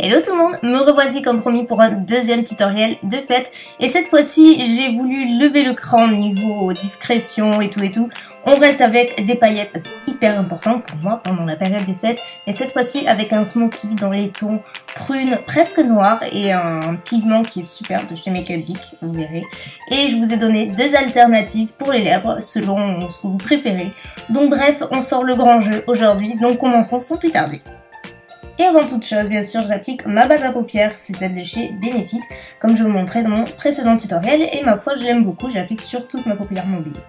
Hello tout le monde, me revoici comme promis pour un deuxième tutoriel de fête et cette fois-ci j'ai voulu lever le cran niveau discrétion et tout. On reste avec des paillettes, c'est hyper important pour moi pendant la période des fêtes et cette fois-ci avec un smoky dans les tons prune presque noir et un pigment qui est super de chez Make Up Geek, vous verrez. Et je vous ai donné deux alternatives pour les lèvres selon ce que vous préférez. Donc bref, on sort le grand jeu aujourd'hui, donc commençons sans plus tarder. Et avant toute chose, bien sûr, j'applique ma base à paupières, c'est celle de chez Benefit, comme je vous montrais dans mon précédent tutoriel, et ma foi, je l'aime beaucoup, j'applique sur toute ma paupière mobile.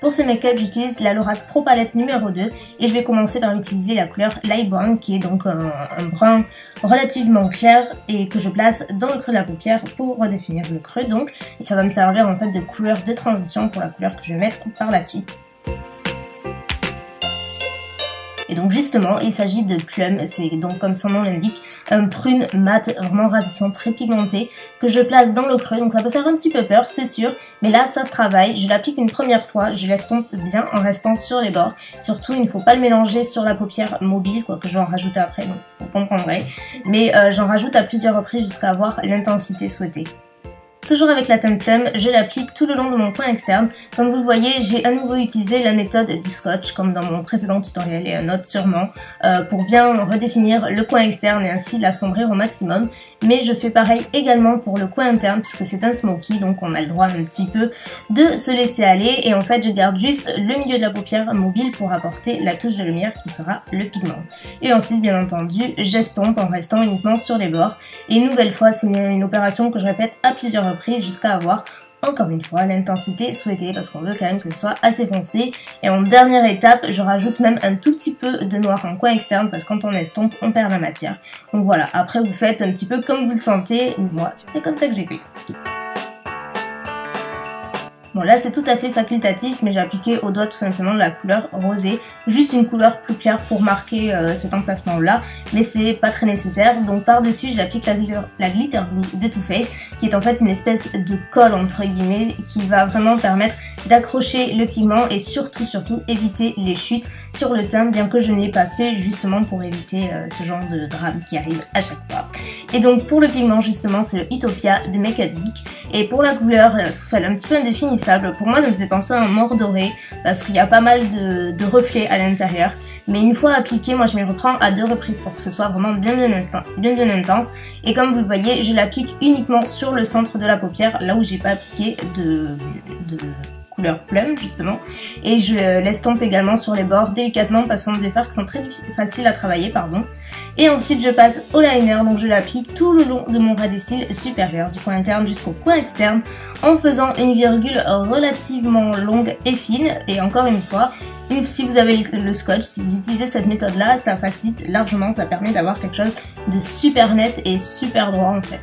Pour ce make-up, j'utilise la Lorac Pro Palette numéro 2, et je vais commencer par utiliser la couleur Light Brown, qui est donc un brun relativement clair, et que je place dans le creux de la paupière pour redéfinir le creux, donc, et ça va me servir en fait de couleur de transition pour la couleur que je vais mettre par la suite. Et donc justement, il s'agit de Plum, c'est donc comme son nom l'indique, un prune mat vraiment ravissant, très pigmenté, que je place dans le creux, donc ça peut faire un petit peu peur, c'est sûr, mais là ça se travaille, je l'applique une première fois, je l'estompe bien en restant sur les bords, surtout il ne faut pas le mélanger sur la paupière mobile, quoique je vais en rajouter après, donc vous comprendrez, mais j'en rajoute à plusieurs reprises jusqu'à avoir l'intensité souhaitée. Toujours avec la teinte Plum, je l'applique tout le long de mon coin externe. Comme vous le voyez, j'ai à nouveau utilisé la méthode du scotch, comme dans mon précédent tutoriel et un autre sûrement, pour bien redéfinir le coin externe et ainsi l'assombrir au maximum. Mais je fais pareil également pour le coin interne, puisque c'est un smoky, donc on a le droit un petit peu de se laisser aller. Et en fait, je garde juste le milieu de la paupière mobile pour apporter la touche de lumière qui sera le pigment. Et ensuite, bien entendu, j'estompe en restant uniquement sur les bords. Et une nouvelle fois, c'est une opération que je répète à plusieurs reprises jusqu'à avoir encore une fois l'intensité souhaitée parce qu'on veut quand même que ce soit assez foncé. Et en dernière étape, je rajoute même un tout petit peu de noir en coin externe parce que quand on estompe, on perd la matière. Donc voilà, après vous faites un petit peu comme vous le sentez. Moi, c'est comme ça que j'ai fait. Bon là c'est tout à fait facultatif, mais j'ai appliqué au doigt tout simplement de la couleur rosée, juste une couleur plus claire pour marquer cet emplacement là, mais c'est pas très nécessaire. Donc par dessus j'applique la glitter glue de Too Faced, qui est en fait une espèce de colle entre guillemets, qui va vraiment permettre d'accrocher le pigment et surtout éviter les chutes sur le teint, bien que je ne l'ai pas fait justement pour éviter ce genre de drame qui arrive à chaque fois. Et donc pour le pigment justement c'est le Utopia de Make Up Geek, et pour la couleur elle est un petit peu indéfinissable. Pour moi ça me fait penser à un mort doré parce qu'il y a pas mal de reflets à l'intérieur, mais une fois appliqué, moi je m'y reprends à 2 reprises pour que ce soit vraiment bien intense. Et comme vous le voyez, je l'applique uniquement sur le centre de la paupière, là où j'ai pas appliqué de couleur Plum justement, et je l'estompe également sur les bords délicatement en passant des fards qui sont très faciles à travailler, pardon. Et ensuite je passe au liner, donc je l'applique tout le long de mon ras des cils supérieur, du coin interne jusqu'au coin externe, en faisant une virgule relativement longue et fine. Et encore une fois, si vous avez le scotch, si vous utilisez cette méthode là, ça facilite largement, ça permet d'avoir quelque chose de super net et super droit en fait.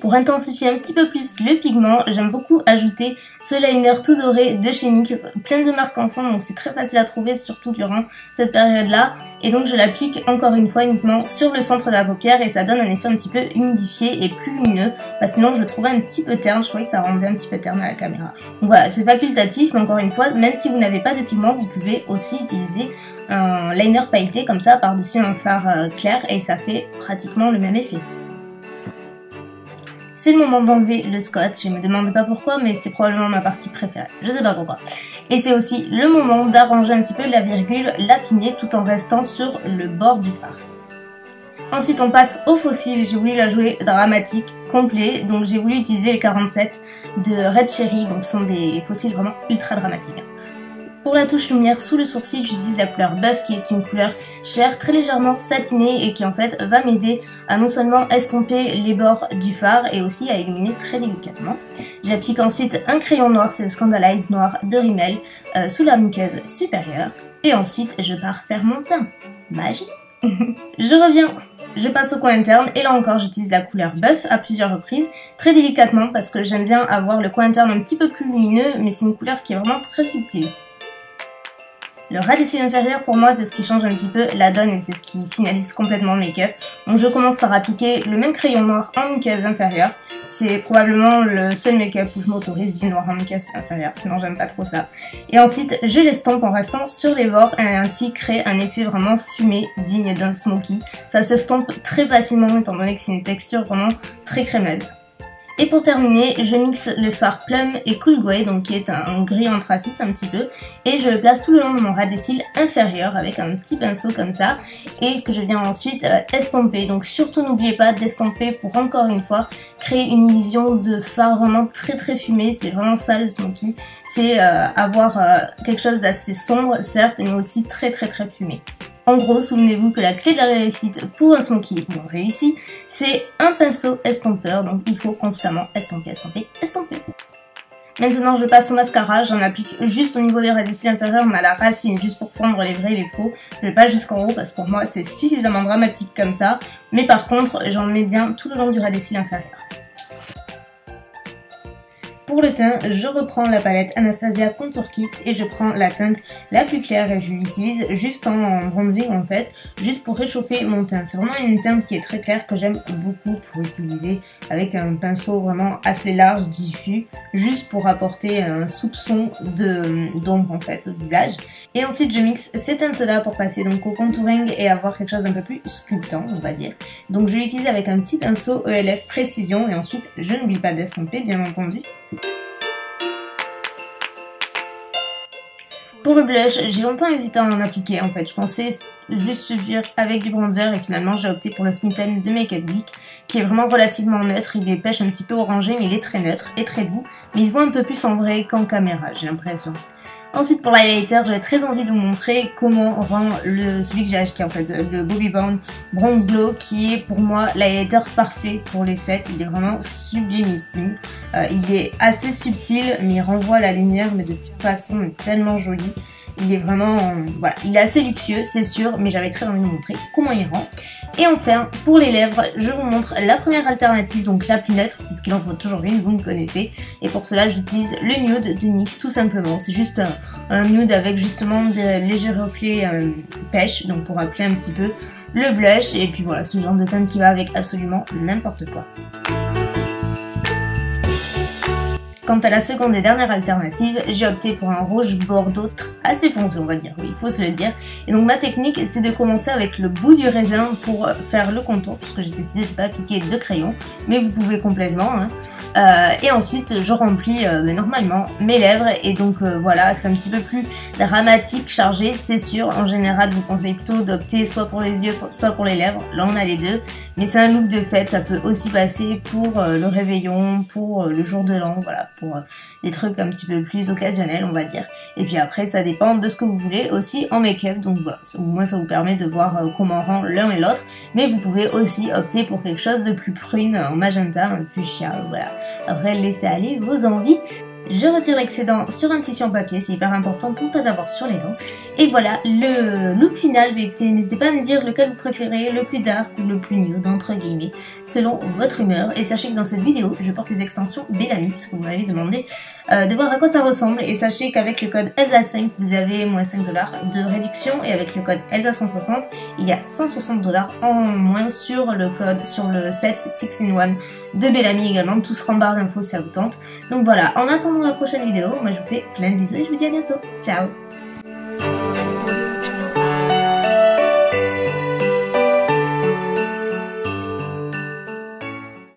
Pour intensifier un petit peu plus le pigment, j'aime beaucoup ajouter ce liner tout doré de chez NYX, plein de marques enfants, donc c'est très facile à trouver, surtout durant cette période-là. Et donc je l'applique encore une fois uniquement sur le centre de la paupière et ça donne un effet un petit peu humidifié et plus lumineux, parce que sinon je le trouvais un petit peu terne, je trouvais que ça rendait un petit peu terne à la caméra. Donc voilà, c'est facultatif, mais encore une fois, même si vous n'avez pas de pigment, vous pouvez aussi utiliser un liner pailleté comme ça par-dessus un fard clair et ça fait pratiquement le même effet. C'est le moment d'enlever le scotch, je me demande pas pourquoi, mais c'est probablement ma partie préférée, je sais pas pourquoi. Et c'est aussi le moment d'arranger un petit peu la virgule, l'affiner tout en restant sur le bord du fard. Ensuite on passe au faux cils, j'ai voulu la jouer dramatique, complet, donc j'ai voulu utiliser les 47 de Red Cherry, donc ce sont des faux cils vraiment ultra dramatiques. Pour la touche lumière sous le sourcil, j'utilise la couleur Buff qui est une couleur chair très légèrement satinée et qui en fait va m'aider à non seulement estomper les bords du fard et aussi à illuminer très délicatement. J'applique ensuite un crayon noir, c'est le Scandalize noir de Rimmel, sous la muqueuse supérieure. Et ensuite je pars faire mon teint. Magie. Je reviens. Je passe au coin interne et là encore j'utilise la couleur Buff à plusieurs reprises, très délicatement parce que j'aime bien avoir le coin interne un petit peu plus lumineux, mais c'est une couleur qui est vraiment très subtile. Le ras des cils inférieur pour moi c'est ce qui change un petit peu la donne et c'est ce qui finalise complètement le make-up. Donc je commence par appliquer le même crayon noir en muqueuse inférieure. C'est probablement le seul make-up où je m'autorise du noir en muqueuse inférieure, sinon j'aime pas trop ça. Et ensuite je l'estompe en restant sur les bords et ainsi créer un effet vraiment fumé digne d'un smoky. Ça s'estompe très facilement étant donné que c'est une texture vraiment très crémeuse. Et pour terminer, je mixe le fard Plum et Cool Grey, donc qui est un gris anthracite un petit peu, et je le place tout le long de mon ras des cils inférieur avec un petit pinceau comme ça, et que je viens ensuite estomper. Donc surtout n'oubliez pas d'estomper pour encore une fois créer une illusion de fard vraiment très fumé. C'est vraiment ça le smoky, c'est avoir quelque chose d'assez sombre certes, mais aussi très fumé. En gros, souvenez-vous que la clé de la réussite pour un smoky non réussi, c'est un pinceau estompeur, donc il faut constamment estomper. Maintenant, je passe au mascara, j'en applique juste au niveau des ras des cils inférieurs, on a la racine juste pour fondre les vrais et les faux. Je vais pas jusqu'en haut parce que pour moi c'est suffisamment dramatique comme ça, mais par contre, j'en mets bien tout le long du ras des cils inférieur. Pour le teint, je reprends la palette Anastasia Contour Kit et je prends la teinte la plus claire et je l'utilise juste en bronzing en fait, juste pour réchauffer mon teint. C'est vraiment une teinte qui est très claire que j'aime beaucoup pour utiliser avec un pinceau vraiment assez large, diffus, juste pour apporter un soupçon d'ombre en fait au visage. Et ensuite je mixe ces teintes là pour passer donc au contouring et avoir quelque chose d'un peu plus sculptant on va dire. Donc je l'utilise avec un petit pinceau ELF Précision et ensuite je n'oublie pas d'estomper bien entendu. Pour le blush, j'ai longtemps hésité à en appliquer en fait, je pensais juste suffire avec du bronzer et finalement j'ai opté pour le Smith & de Make Up Geek qui est vraiment relativement neutre, il est pêche un petit peu orangé mais il est très neutre et très doux, mais il se voit un peu plus en vrai qu'en caméra j'ai l'impression. Ensuite pour l'highlighter, j'avais très envie de vous montrer comment rend celui que j'ai acheté en fait, le Bobbi Brown Bronze Glow qui est pour moi l'highlighter parfait pour les fêtes, il est vraiment sublimissime. Il est assez subtil mais il renvoie la lumière mais de façon tellement jolie. Il est vraiment, voilà, il est assez luxueux c'est sûr, mais j'avais très envie de vous montrer comment il rend. Et enfin, pour les lèvres, je vous montre la première alternative, donc la plus neutre, puisqu'il en faut toujours une, vous me connaissez. Et pour cela, j'utilise le nude de NYX, tout simplement. C'est juste un nude avec justement des légers reflets pêche, donc pour appeler un petit peu le blush. Et puis voilà, ce genre de teinte qui va avec absolument n'importe quoi. Quant à la seconde et dernière alternative, j'ai opté pour un rouge bordeaux assez foncé on va dire, oui il faut se le dire. Et donc ma technique c'est de commencer avec le bout du raisin pour faire le contour, puisque j'ai décidé de ne pas appliquer de crayon, mais vous pouvez complètement. Hein. Et ensuite je remplis normalement mes lèvres et donc voilà, c'est un petit peu plus dramatique, chargé, c'est sûr. En général je vous conseille plutôt d'opter soit pour les yeux soit pour les lèvres, là on a les deux, mais c'est un look de fête, ça peut aussi passer pour le réveillon, pour le jour de l'an, voilà, pour des trucs un petit peu plus occasionnels on va dire. Et puis après ça dépend de ce que vous voulez aussi en make-up, donc voilà, au moins ça vous permet de voir comment rend l'un et l'autre, mais vous pouvez aussi opter pour quelque chose de plus prune, en magenta, un fuchsia, voilà. Après, laissez aller vos envies. Je retire l'excédent sur un tissu en papier, c'est hyper important pour ne pas avoir sur les dents. Et voilà, le look final, n'hésitez pas à me dire lequel vous préférez, le plus dark ou le plus nude, entre guillemets, selon votre humeur. Et sachez que dans cette vidéo, je porte les extensions Bellamy, parce que vous m'avez demandé de voir à quoi ça ressemble. Et sachez qu'avec le code ELSA5, vous avez moins 5$ de réduction. Et avec le code ELSA160, il y a 160$ en moins sur le set 6-in-1 de Bellamy également. Tout sera en barre d'infos si ça vous tente. Donc voilà, en attendant la prochaine vidéo, moi je vous fais plein de bisous et je vous dis à bientôt. Ciao!